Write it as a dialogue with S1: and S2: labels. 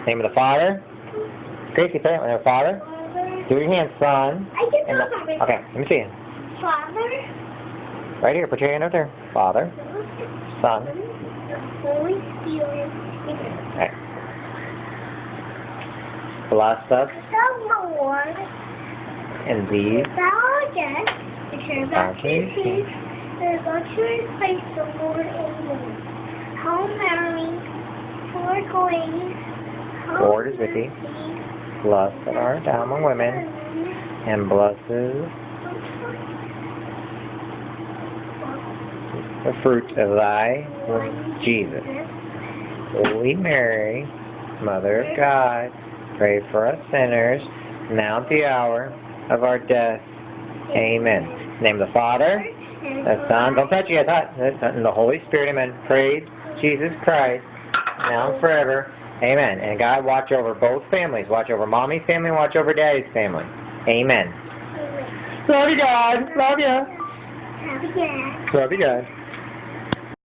S1: Name of the Father. Gracie, say it. Name of the Father. Do your hands, Son.
S2: I can know that.
S1: Okay, let me see it.
S2: Father.
S1: Right here, put your hand up there. Father. Son.
S2: The Holy Spirit.
S1: Okay. Bless us
S2: The Lord.
S1: in these.
S2: Thou guest. Return back to his peace. And go to his place, the Lord alone. Hail Mary, full of grace.
S1: Lord is with thee. Blessed art thou among women, and blessed is the fruit of thy womb, Jesus. Holy Mary, Mother of God, pray for us sinners, now at the hour of our death. Amen. In the name of the Father, the Son, don't touch it, and the Holy Spirit, amen. Praise Jesus Christ, now and forever. Amen. And God, watch over both families. Watch over Mommy's family, watch over Daddy's family. Amen. Love you, God. Love you.
S2: Love you, Dad.
S1: Love you, God.